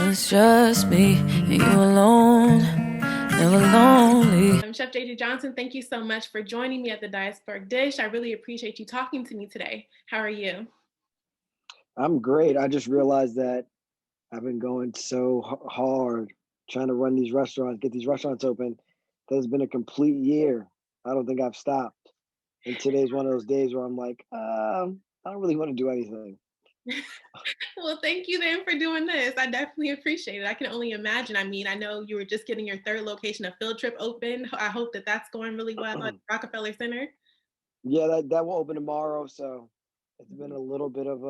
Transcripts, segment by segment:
it's just me and you alone, never lonely. I'm Chef JJ Johnson. Thank you so much for joining me at the Diasporic Dish. I really appreciate you talking to me today. How are you? I'm great. I just realized that I've been going so hard trying to run these restaurants, get these restaurants open. That has been a complete year. I don't think I've stopped. And today's one of those days where I'm like, I don't really want to do anything. Well, thank you then for doing this. I definitely appreciate it. I can only imagine. I mean, I know you were just getting your third location of Fieldtrip open. I hope that that's going really well at Rockefeller Center. Yeah, that will open tomorrow. So it's been a little bit of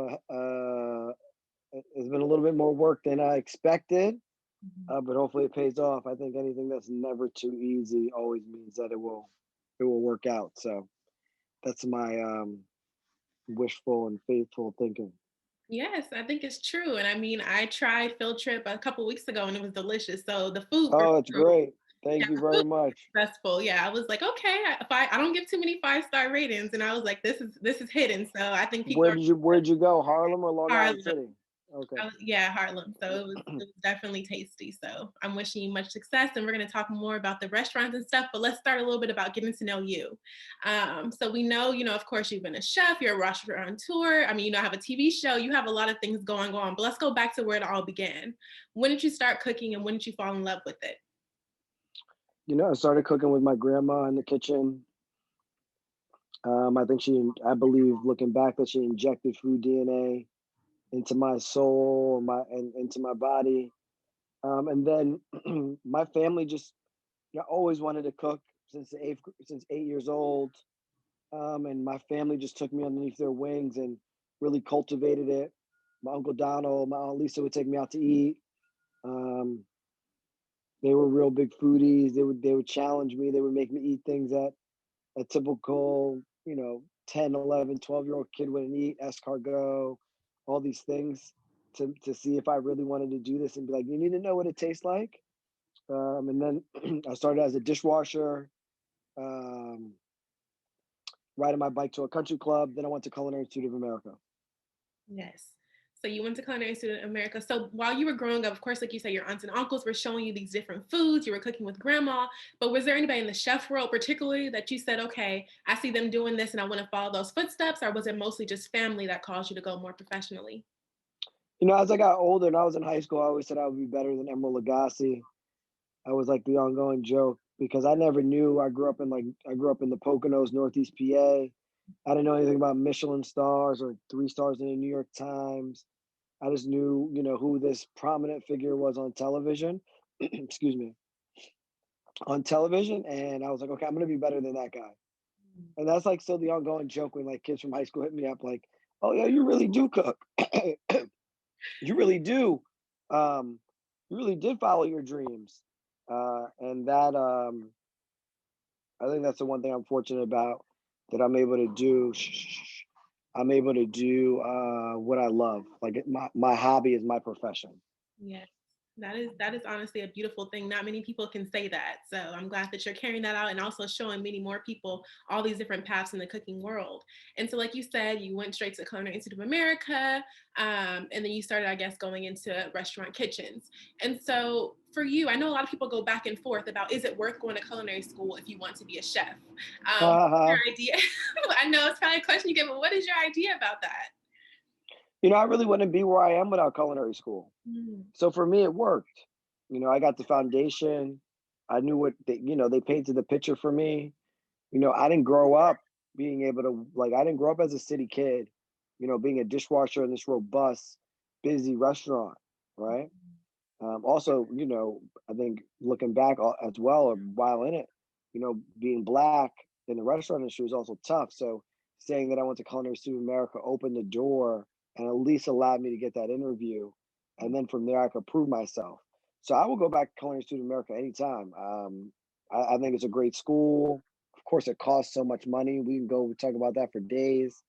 it's been a little bit more work than I expected, Mhm. but hopefully it pays off. I think anything that's never too easy always means that it will work out. So that's my wishful and faithful thinking. Yes, I think it's true. And I mean, I tried Fieldtrip a couple weeks ago and it was delicious. So the food for Oh, it's sure. great. Yeah, Thank you the food very much. was successful. Yeah, I was like, okay, if I don't give too many 5-star ratings, and I was like, this is hidden. So I think people are Where'd you go? Harlem or Long Island Harlem. City? Okay. Yeah, Harlem. So it was definitely tasty. So I'm wishing you much success, and we're going to talk more about the restaurants and stuff. But let's start a little bit about getting to know you. So we know, of course, you've been a chef, you're a restaurateur. I mean, have a TV show, you have a lot of things going on. But let's go back to where it all began. When did you start cooking, and when did you fall in love with it? I started cooking with my grandma in the kitchen. I believe, looking back, that she injected food DNA into my soul and into my body. And then my family just, always wanted to cook since 8 years old. And my family just took me underneath their wings and really cultivated it. My uncle Donald, my aunt Lisa would take me out to eat. Um, they were real big foodies. They would challenge me. They would make me eat things that a typical, 10, 11, 12-year-old kid wouldn't eat, escargot, all these things to see if I really wanted to do this and be like, you need to know what it tastes like. And then I started as a dishwasher, um, riding my bike to a country club. Then I went to Culinary Institute of America. Yes. So you went to Culinary Institute in America. So while you were growing up, of course, like you said, your aunts and uncles were showing you these different foods. You were cooking with grandma. But was there anybody in the chef world, particularly, that you said, okay, I see them doing this and I want to follow those footsteps? Or was it mostly just family that caused you to go more professionally? As I got older and I was in high school, I always said I would be better than Emeril Lagasse. I was like the ongoing joke because I never knew. I grew up in the Poconos, Northeast PA. I didn't know anything about Michelin stars or 3 stars in the New York Times. I just knew, who this prominent figure was on television. Excuse me, on television, and I was like, okay, I'm gonna be better than that guy. And that's like still the ongoing joke when like kids from high school hit me up like, oh yeah, you really do cook. You really do. Um, you really did follow your dreams. And that I think that's the one thing I'm fortunate about, that I'm able to do. I'm able to do what I love. Like my hobby is my profession. Yes. That is honestly a beautiful thing. Not many people can say that. So I'm glad that you're carrying that out and also showing many more people all these different paths in the cooking world. And so, like you said, you went straight to Culinary Institute of America, and then you started, I guess, going into restaurant kitchens. And so, for you, I know a lot of people go back and forth about, is it worth going to culinary school if you want to be a chef? Your idea? I know it's probably a question you get, but what is your idea about that? I really wouldn't be where I am without culinary school. Mm. So for me, it worked. I got the foundation. I knew they painted the picture for me. I didn't grow up being able to, like, I didn't grow up as a city kid, being a dishwasher in this robust, busy restaurant, right? Also, I think looking back as well, or while in it, being black in the restaurant industry was also tough. So saying that I went to Culinary Institute of America opened the door and at least allowed me to get that interview. And then from there, I could prove myself. So I will go back to Culinary Institute of America anytime. I think it's a great school. Of course, it costs so much money. We can go talk about that for days,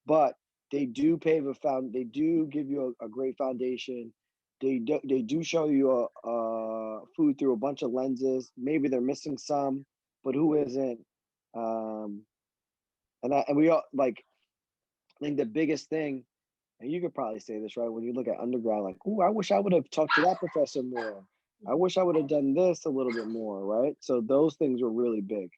but they do pave a found. They do give you a great foundation. They do show you food through a bunch of lenses. Maybe they're missing some, but who isn't? Um, and we all like. I think the biggest thing And you could probably say this, right? When you look at undergrad, like, ooh, I wish I would have talked to that professor more. I wish I would have done this a little bit more, right? So those things were really big.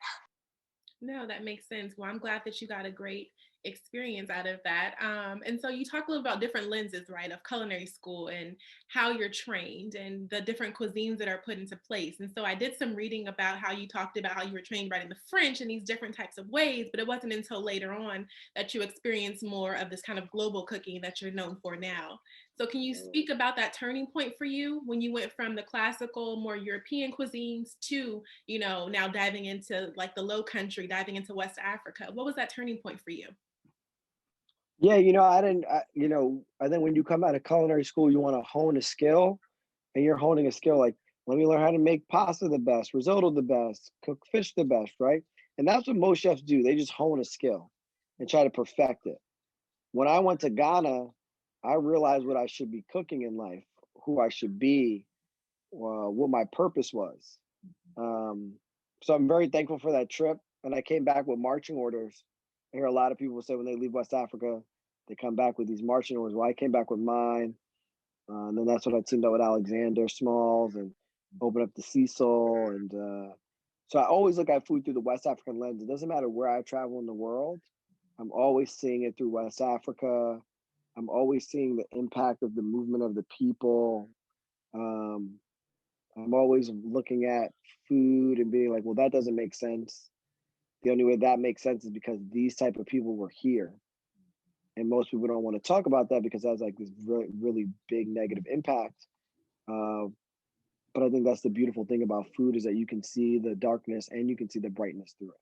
No, that makes sense. Well, I'm glad that you got a great experience out of that. And so you talk a little about different lenses, right, of culinary school and how you're trained and the different cuisines that are put into place. And so I did some reading about how you talked about how you were trained right in the French in these different types of ways, but it wasn't until later on that you experienced more of this kind of global cooking that you're known for now. So can you speak about that turning point for you when you went from the classical, more European cuisines to, now diving into like the low country, diving into West Africa? What was that turning point for you? Yeah, I think when you come out of culinary school, you want to hone a skill, and you're honing a skill like, let me learn how to make pasta the best, risotto the best, cook fish the best, right? And that's what most chefs do. They just hone a skill and try to perfect it. When I went to Ghana, I realized what I should be cooking in life, who I should be, what my purpose was. Um, so I'm very thankful for that trip. And I came back with marching orders. I hear a lot of people say when they leave West Africa, they come back with these marching orders. Well, I came back with mine. And then that's when I teamed up with Alexander Smalls and opened up the Cecil. And so I always look at food through the West African lens. It doesn't matter where I travel in the world. I'm always seeing it through West Africa. I'm always seeing the impact of the movement of the people. Um, I'm always looking at food and being like, well, that doesn't make sense. The only way that makes sense is because these type of people were here. And most people don't want to talk about that because that has like this really, really big negative impact. Uh, but I think that's the beautiful thing about food is that you can see the darkness and you can see the brightness through it.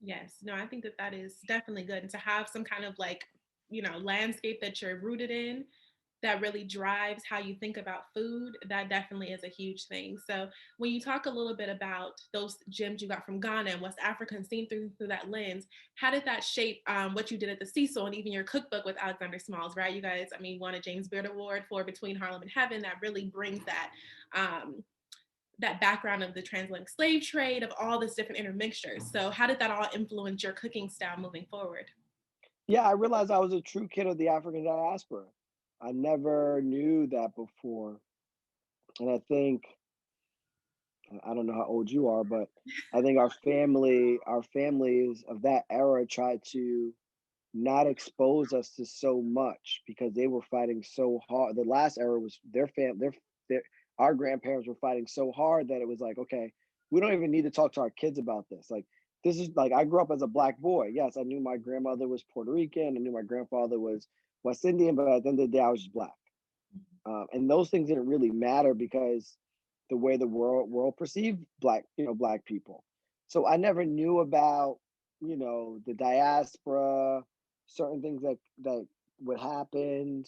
Yes, no, I think that that is definitely good. And to have some kind of like, landscape that you're rooted in that really drives how you think about food, that definitely is a huge thing. So when you talk a little bit about those gems you got from Ghana and West Africa and seen through that lens, how did that shape what you did at the Cecil and even your cookbook with Alexander Smalls, right? You guys, I mean, won a James Beard Award for Between Harlem and Heaven. That really brings um, that background of the transatlantic slave trade, of all this different intermixtures. So how did that all influence your cooking style moving forward? Yeah, I realized I was a true kid of the African diaspora. I never knew that before. And I think, I don't know how old you are, but I think our families of that era tried to not expose us to so much because they were fighting so hard. The last era was their our grandparents were fighting so hard that it was like, okay, we don't even need to talk to our kids about this. Like this is like I grew up as a black boy. Yes, I knew my grandmother was Puerto Rican. I knew my grandfather was West Indian, but at the end of the day, I was just black. And those things didn't really matter because the way the world perceived black people. So I never knew about the diaspora, certain things that would happen.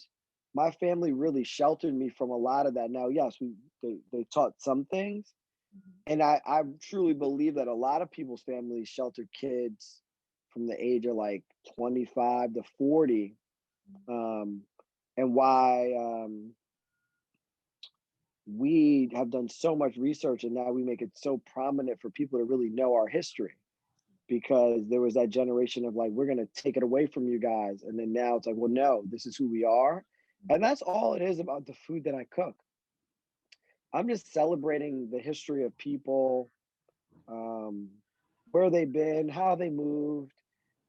My family really sheltered me from a lot of that. Now, yes, they taught some things, and I truly believe that a lot of people's families sheltered kids from the age of like 25 to 40, um, and why we have done so much research and now we make it so prominent for people to really know our history because there was that generation of like we're going to take it away from you guys, and then now it's like, well, no, this is who we are. And that's all it is about the food that I cook. I'm just celebrating the history of people, um, where they've been, how they moved,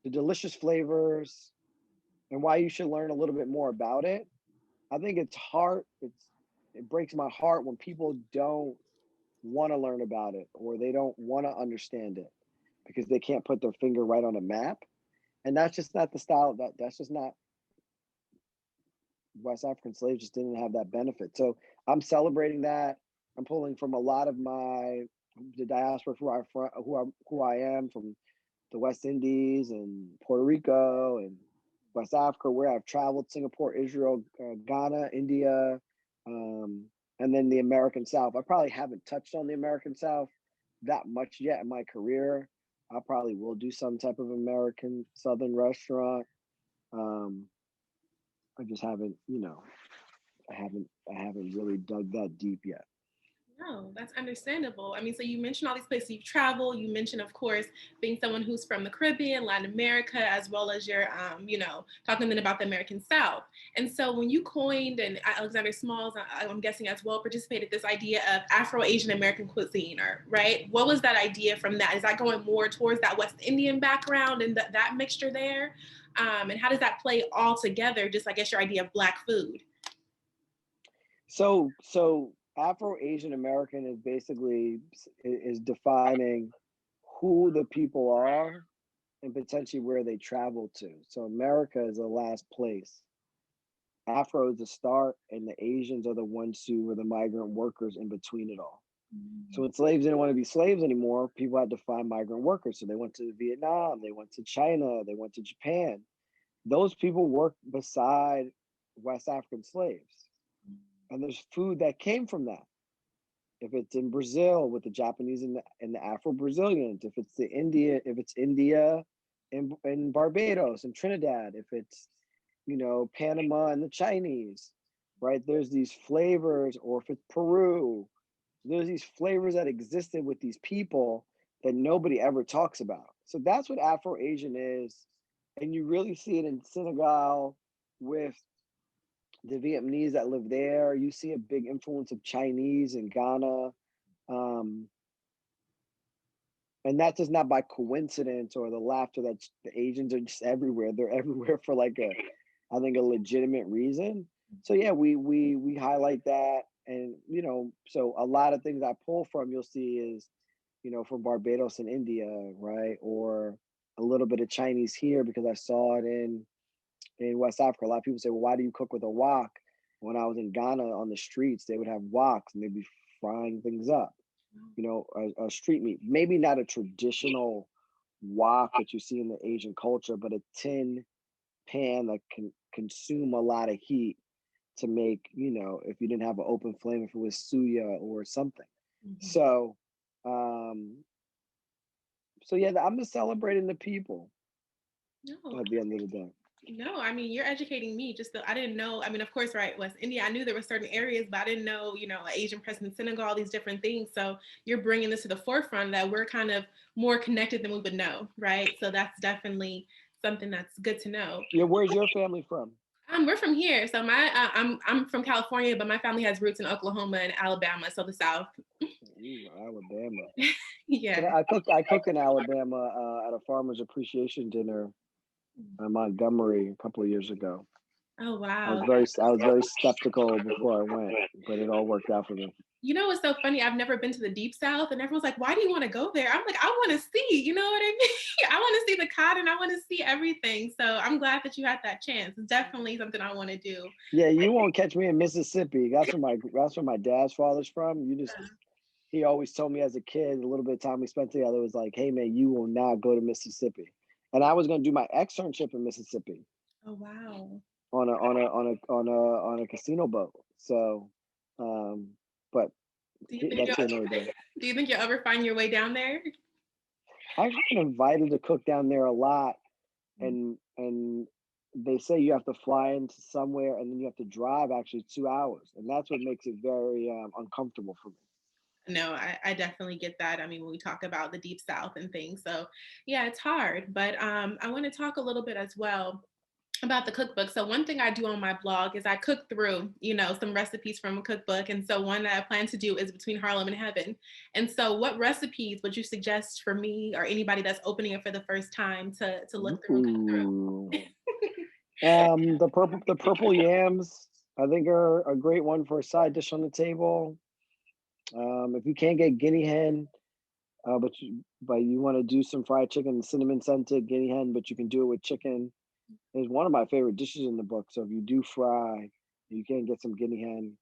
the delicious flavors, and why you should learn a little bit more about it. I think it breaks my heart when people don't want to learn about it or they don't want to understand it because they can't put their finger right on a map. And that's just not the style that's just not West African slaves just didn't have that benefit. So I'm celebrating that. I'm pulling from a lot of the diaspora who I am from the West Indies and Puerto Rico and West Africa, where I've traveled: Singapore, Israel, Ghana, India, um, and then the American South. I probably haven't touched on the American South that much yet in my career. I probably will do some type of American Southern restaurant. Um, I just haven't, I haven't really dug that deep yet. No, that's understandable. I mean, so you mentioned all these places you've traveled. You mentioned, of course, being someone who's from the Caribbean, Latin America, as well as your, talking then about the American South. And so when you coined, and Alexander Smalls, I'm guessing as well, participated this idea of Afro-Asian-American cuisine, or right? What was that idea from that? Is that going more towards that West Indian background and that mixture there? And how does that play all together? Just, I guess, your idea of Black food. So Afro-Asian American is basically is defining who the people are and potentially where they travel to. So America is the last place. Afro is the start, and the Asians are the ones who were the migrant workers in between it all. So when slaves didn't want to be slaves anymore, people had to find migrant workers. So they went to Vietnam, they went to China, they went to Japan. Those people worked beside West African slaves. And there's food that came from that. If it's in Brazil with the Japanese and the Afro-Brazilians, if it's India and Barbados and Trinidad, if it's Panama and the Chinese, right? There's these flavors, or if it's Peru, there's these flavors that existed with these people that nobody ever talks about. So that's what Afro-Asian is. And you really see it in Senegal with the Vietnamese that live there. You see a big influence of Chinese in Ghana. And that's just not by coincidence or the laughter that the Asians are just everywhere. They're everywhere for like I think a legitimate reason. So yeah, we highlight that. And so a lot of things I pull from, you'll see is, from Barbados and India, right? Or a little bit of Chinese here because I saw it in West Africa. A lot of people say, well, why do you cook with a wok? When I was in Ghana on the streets, they would have woks and they'd be frying things up, a street meat. Maybe not a traditional wok that you see in the Asian culture, but a tin pan that can consume a lot of heat to make, if you didn't have an open flame, if it was suya or something. Mm-hmm. So yeah, I'm just celebrating the people at the end of the day. No, I mean, you're educating me. I didn't know. I mean, of course, right, West India, I knew there were certain areas, but I didn't know, Asian presence in Senegal, all these different things. So you're bringing this to the forefront that we're kind of more connected than we would know, right? So that's definitely something that's good to know. Yeah, where's your family from? We're from here. So I'm from California, but my family has roots in Oklahoma and Alabama, so the South. Ooh, Alabama. Yeah. I cooked in Alabama at a farmer's appreciation dinner in Montgomery a couple of years ago. Oh wow! I was very skeptical before I went, but it all worked out for me. What's so funny? I've never been to the Deep South, and everyone's like, "Why do you want to go there?" I'm like, "I want to see." You know what I mean? I want to see the cotton. I want to see everything. So I'm glad that you had that chance. It's definitely something I want to do. Yeah, you won't catch me in Mississippi. That's where my dad's father's from. He always told me as a kid, a little bit of time we spent together was like, "Hey man, you will not go to Mississippi." And I was going to do my externship in Mississippi. Oh wow! On a casino boat. So, but do you think you'll ever find your way down there? I've been invited to cook down there a lot, and they say you have to fly into somewhere and then you have to drive actually 2 hours, and that's what makes it very uncomfortable for me. No, I definitely get that. I mean, when we talk about the Deep South and things, so yeah, it's hard. But I want to talk a little bit as well about the cookbook. So one thing I do on my blog is I cook through, some recipes from a cookbook. And so one that I plan to do is Between Harlem and Heaven. And so what recipes would you suggest for me or anybody that's opening it for the first time to look through and cook through? The purple yams, I think, are a great one for a side dish on the table. If you can't get guinea hen, but you want to do some fried chicken, cinnamon scented guinea hen, but you can do it with chicken. It's one of my favorite dishes in the book. So if you do fry, you can get some guinea hen.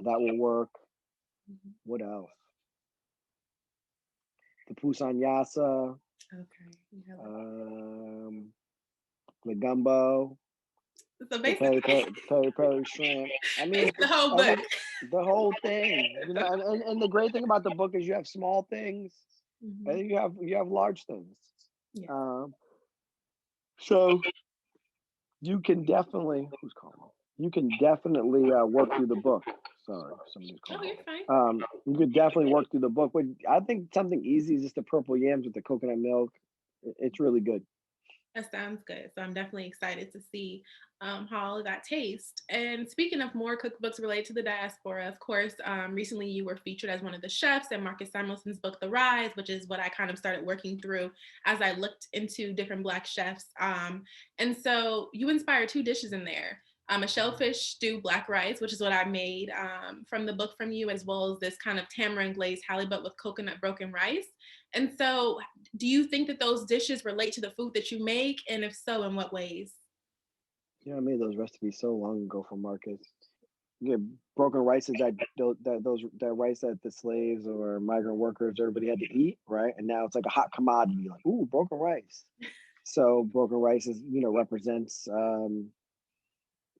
That will work. Mm-hmm. What else? The poussin yassa. Okay. The gumbo. So basically, peri shrimp. I mean, the whole book. The whole thing. And the great thing about the book is you have small things, mm-hmm. and you have large things. Yeah. So you can definitely work through the book. Sorry, somebody's Oh, calling. you're fine. You could definitely work through the book, but I think something easy is just the purple yams with the coconut milk. It's really good. That sounds good. So I'm definitely excited to see how all of that tastes. And speaking of more cookbooks related to the diaspora, of course, recently you were featured as one of the chefs in Marcus Samuelson's book, The Rise, which is what I kind of started working through as I looked into different Black chefs. And so you inspired two dishes in there. A shellfish stew black rice, which is what I made from the book from you, as well as this kind of tamarind glazed halibut with coconut broken rice. And so do you think that those dishes relate to the food that you make? And if so, in what ways? I made those recipes so long ago for Marcus. Yeah, broken rice is that rice that the slaves or migrant workers, everybody had to eat, right? And now it's like a hot commodity, like, ooh, broken rice. So broken rice is, represents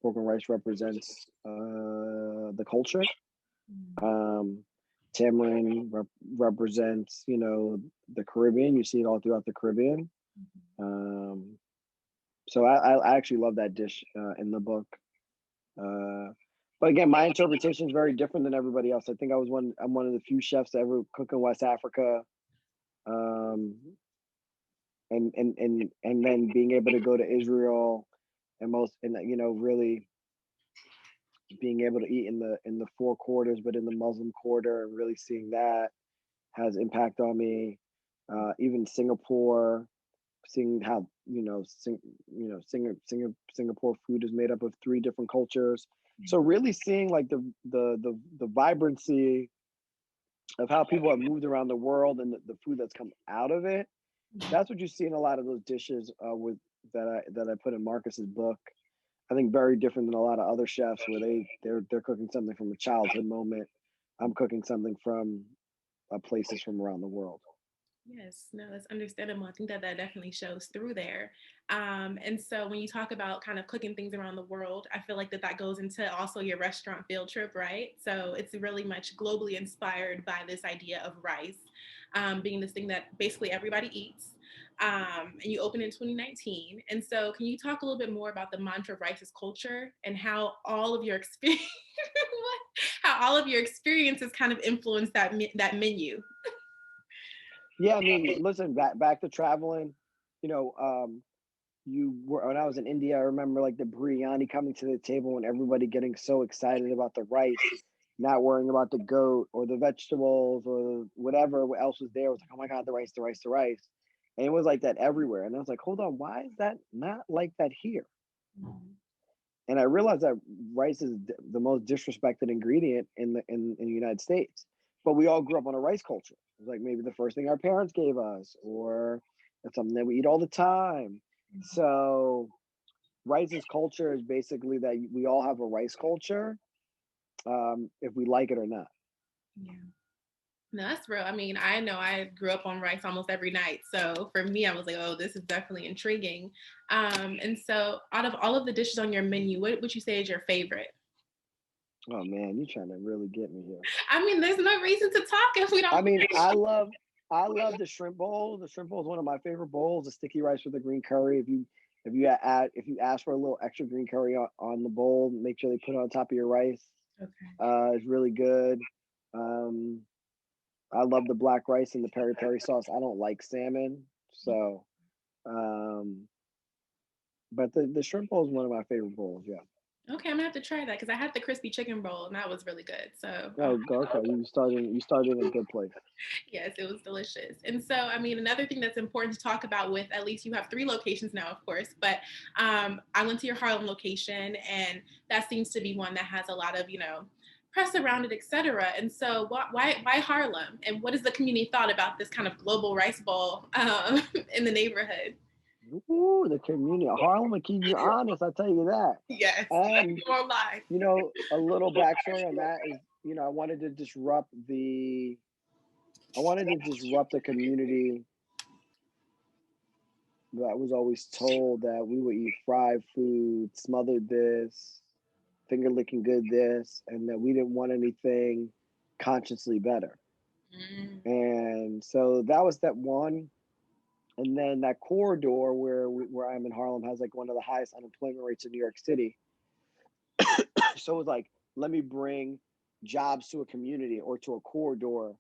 broken rice represents the culture. Um, tamarind represents, the Caribbean. You see it all throughout the Caribbean. So I actually love that dish in the book. But again, my interpretation is very different than everybody else. I think I'm one of the few chefs to ever cook in West Africa. Um, and then being able to go to Israel and really being able to eat in the four quarters, but in the Muslim quarter, and really seeing that has impact on me. Even Singapore, seeing how Singapore food is made up of three different cultures. So really seeing like the vibrancy of how people have moved around the world and the food that's come out of it. That's what you see in a lot of those dishes that I put in Marcus's book. I think very different than a lot of other chefs where they're cooking something from a childhood moment. I'm cooking something from places from around the world. Yes, no, that's understandable. I think that definitely shows through there. And so when you talk about kind of cooking things around the world, I feel like that goes into also your restaurant Fieldtrip, right? So it's really much globally inspired by this idea of rice being this thing that basically everybody eats. And you opened in 2019. And so can you talk a little bit more about the mantra of rice's culture and how all of your experience, how all of your experiences kind of influence that menu? Yeah, I mean, listen, back to traveling, you know, when I was in India, I remember like the biryani coming to the table and everybody getting so excited about the rice, not worrying about the goat or the vegetables or whatever else was there. It was like, oh my God, the rice, the rice, the rice. And it was like that everywhere. And I was like, hold on, why is that not like that here? And I realized that rice is the most disrespected ingredient in the United States. But we all grew up on a rice culture. It was like maybe the first thing our parents gave us, or it's something that we eat all the time. So rice's culture is basically that we all have a rice culture, if we like it or not. Yeah. No, that's real. I mean, I know I grew up on rice almost every night. So for me, I was like, oh, this is definitely intriguing. And so out of all of the dishes on your menu, what would you say is your favorite? Oh man, you're trying to really get me here. I mean, there's no reason to talk if we don't. I mean, I love the shrimp bowl. The shrimp bowl is one of my favorite bowls. The sticky rice with the green curry. If you ask for a little extra green curry on the bowl, make sure they put it on top of your rice. Okay. It's really good. Um, I love the black rice and the peri peri sauce. I don't like salmon, so um, but the shrimp bowl is one of my favorite bowls. Yeah. Okay, I'm gonna have to try that because I had the crispy chicken bowl and that was really good. So Oh, okay. You started in a good place. yes, it was delicious. And so, I mean, another thing that's important to talk about with at least you have three locations now, of course, but I went to your Harlem location and that seems to be one that has a lot of, press around it, etc. And so why Harlem? And what has the community thought about this kind of global rice bowl in the neighborhood? Ooh, the community. Harlem will keep you honest, I tell you that. Yes, And you won't lie. a little backstory on that is, I wanted to disrupt the community that was always told that we would eat fried food, smothered this, finger licking good this, and that we didn't want anything consciously better. Mm, And so that was step one. And then that corridor where I'm in Harlem has like one of the highest unemployment rates in New York City. So it was like, let me bring jobs to a community or to a corridor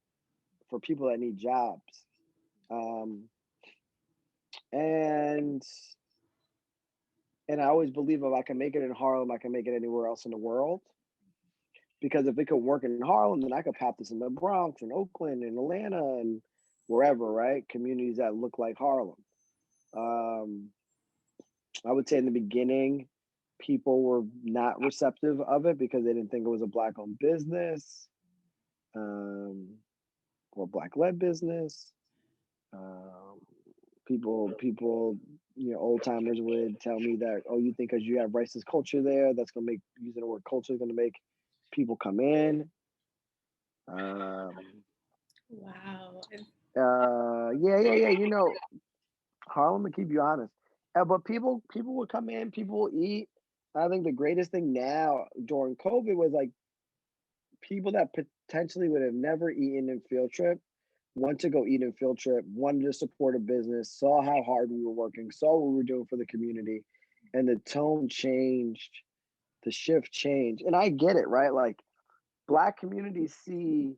for people that need jobs. And I always believe if I can make it in Harlem, I can make it anywhere else in the world. Because if it could work in Harlem, then I could pop this in the Bronx and Oakland and Atlanta and wherever, right? Communities that look like Harlem. I would say in the beginning, people were not receptive of it because they didn't think it was a Black-owned business or Black-led business. People, old timers would tell me that, oh, you think because you have racist culture there, that's gonna make, using the word culture is gonna make people come in. Wow. Yeah. Harlem will keep you honest. But people will come in, people will eat. I think the greatest thing now during COVID was like people that potentially would have never eaten in Fieldtrip want to go eat in Fieldtrip, wanted to support a business, saw how hard we were working, saw what we were doing for the community, and the tone changed, the shift changed. And I get it, right? Like Black communities see,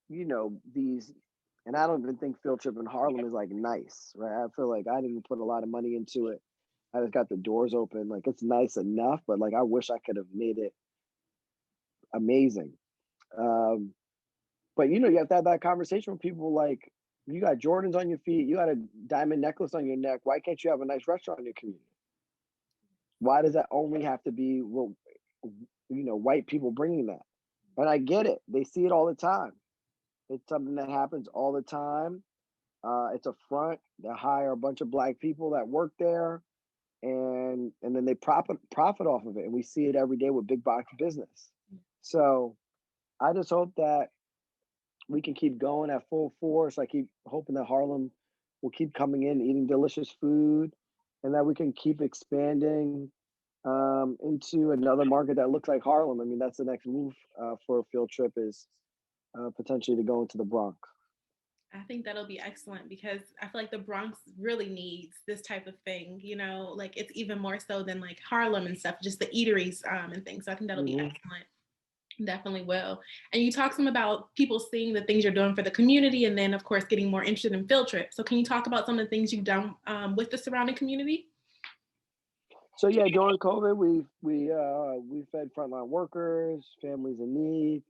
these, and I don't even think Fieldtrip in Harlem is like nice, right? I feel like I didn't put a lot of money into it. I just got the doors open. Like it's nice enough, but like I wish I could have made it amazing. But you have to have that conversation with people. Like, you got Jordans on your feet, you got a diamond necklace on your neck. Why can't you have a nice restaurant in your community? Why does that only have to be white people bringing that? And I get it. They see it all the time. It's something that happens all the time. It's a front. They hire a bunch of Black people that work there, and then they profit off of it. And we see it every day with big box business. So I just hope that we can keep going at full force. I keep hoping that Harlem will keep coming in, eating delicious food, and that we can keep expanding into another market that looks like Harlem. I mean, that's the next move for a Fieldtrip is potentially to go into the Bronx. I think that'll be excellent because I feel like the Bronx really needs this type of thing, like it's even more so than like Harlem and stuff, just the eateries and things. So I think that'll be excellent. Definitely will. And you talk some about people seeing the things you're doing for the community and then of course getting more interested in Fieldtrip. So can you talk about some of the things you've done with the surrounding community? So yeah, during COVID, we fed frontline workers, families in need.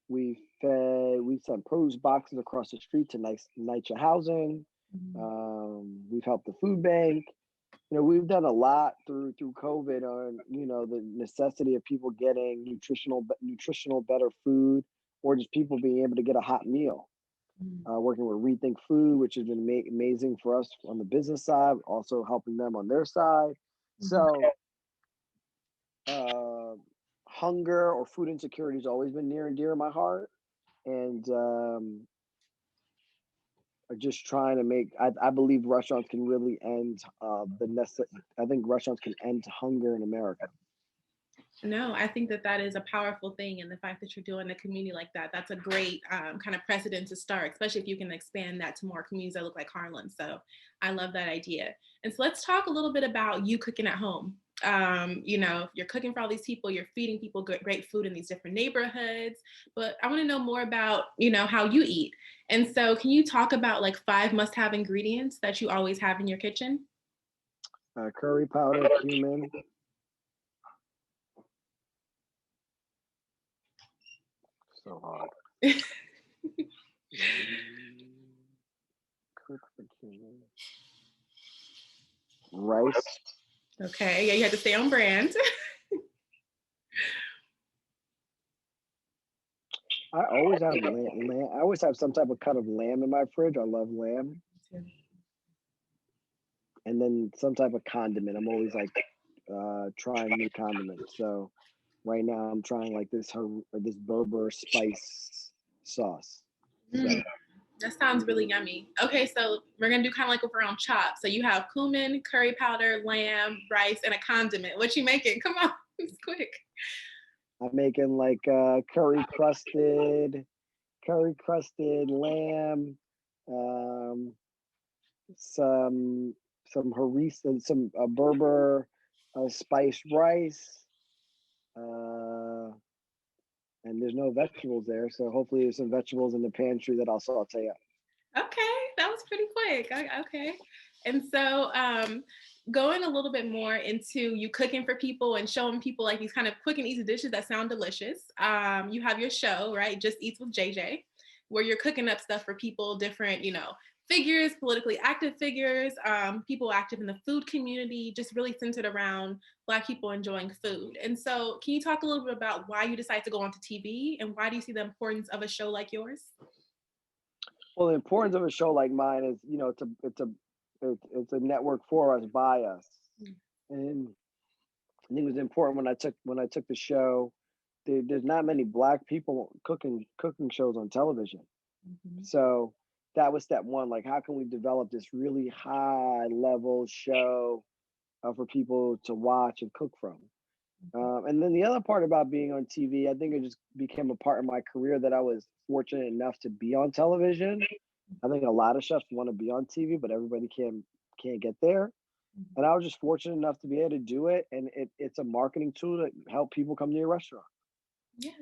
We sent produce boxes across the street to NYCHA housing. We've helped the food bank. We've done a lot through COVID on, the necessity of people getting nutritional better food, or just people being able to get a hot meal. Working with Rethink Food, which has been amazing for us on the business side, also helping them on their side. So hunger or food insecurity has always been near and dear to my heart. And just trying to make, I believe restaurants can really end I think restaurants can end hunger in America. No, I think that is a powerful thing. And the fact that you're doing a community like that, that's a great kind of precedent to start, especially if you can expand that to more communities that look like Harlem. So I love that idea. And so let's talk a little bit about you cooking at home. You're cooking for all these people, you're feeding people great food in these different neighborhoods, but I want to know more about, how you eat. And so can you talk about like 5 must-have ingredients that you always have in your kitchen? Curry powder, cumin. So hard. Cook for cumin. Rice. Okay, yeah, you have to stay on brand. I always have lamb. I always have some type of cut of lamb in my fridge. I love lamb. And then some type of condiment. I'm always like trying new condiments. So right now I'm trying like this Berber spice sauce. So. That sounds really yummy. Okay, so we're gonna do kind of like with our own chop. So you have cumin, curry powder, lamb, rice, and a condiment. What you making? Come on, it's quick. I'm making like curry crusted lamb, some harissa, some Berber spiced rice, and there's no vegetables there. So hopefully there's some vegetables in the pantry that I'll saute up. Okay, that was pretty quick. Okay. And so going a little bit more into you cooking for people and showing people like these kind of quick and easy dishes that sound delicious. You have your show, right? Just Eats with JJ, where you're cooking up stuff for people, different, figures, politically active figures, people active in the food community, just really centered around Black people enjoying food. And so can you talk a little bit about why you decided to go onto TV and why do you see the importance of a show like yours? Well, the importance of a show like mine is, it's a network for us, by us, and I think it was important when I took the show. There's not many Black people cooking shows on television, so that was step one. Like, how can we develop this really high level show for people to watch and cook from? And then the other part about being on TV, I think it just became a part of my career that I was fortunate enough to be on television. I think a lot of chefs want to be on TV, but everybody can't get there. And I was just fortunate enough to be able to do it. And it's a marketing tool to help people come to your restaurant. Yes.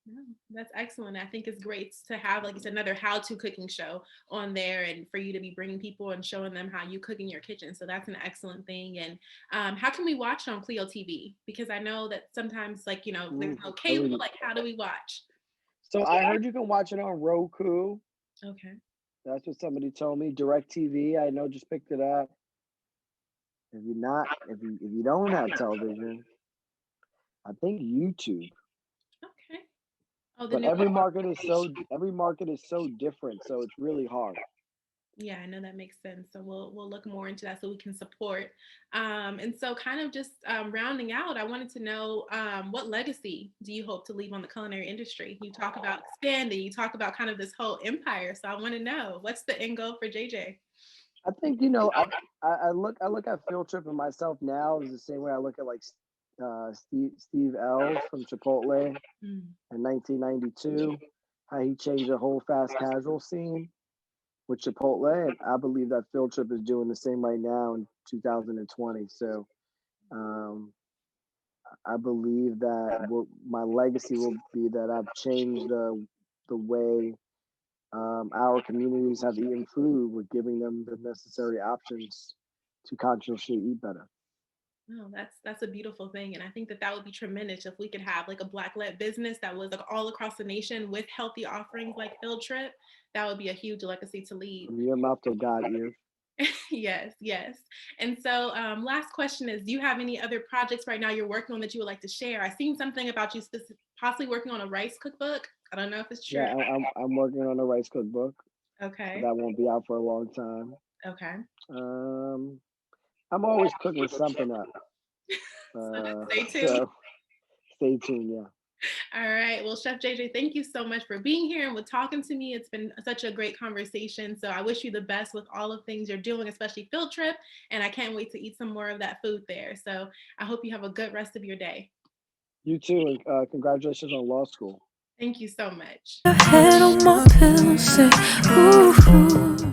No, that's excellent. I think it's great to have, like you said, another how-to cooking show on there and for you to be bringing people and showing them how you cook in your kitchen. So that's an excellent thing. And how can we watch on Cleo TV? Because I know that sometimes, like, there's no cable, like how do we watch? So I heard you can watch it on Roku. Okay. That's what somebody told me. DirecTV, I know, just picked it up. If you don't have television, I think YouTube. Okay. Oh, But every market is so different, so it's really hard. Yeah, I know that makes sense. So we'll look more into that so we can support. And so kind of just rounding out, I wanted to know what legacy do you hope to leave on the culinary industry? You talk about expanding, you talk about kind of this whole empire. So I want to know, what's the end goal for JJ? I think, I look at Fieldtrip and myself now is the same way I look at like Steve Ells from Chipotle in 1992, how he changed the whole fast casual scene with Chipotle, and I believe that Fieldtrip is doing the same right now in 2020. So I believe that my legacy will be that I've changed the way our communities have eaten food, with giving them the necessary options to consciously eat better. No, that's a beautiful thing. And I think that would be tremendous if we could have like a Black-led business that was like all across the nation with healthy offerings like Fieldtrip. That would be a huge legacy to leave. From your mouth to God ears. Yes. And so last question is, do you have any other projects right now you're working on that you would like to share? I've seen something about you possibly working on a rice cookbook. I don't know if it's true. Yeah, I'm working on a rice cookbook. Okay. That won't be out for a long time. Okay. I'm always cooking something up. So stay tuned. So stay tuned, yeah. All right. Well, Chef JJ, thank you so much for being here and with talking to me. It's been such a great conversation. So I wish you the best with all of things you're doing, especially Fieldtrip. And I can't wait to eat some more of that food there. So I hope you have a good rest of your day. You too. And congratulations on law school. Thank you so much. Head on my pillow, say, ooh.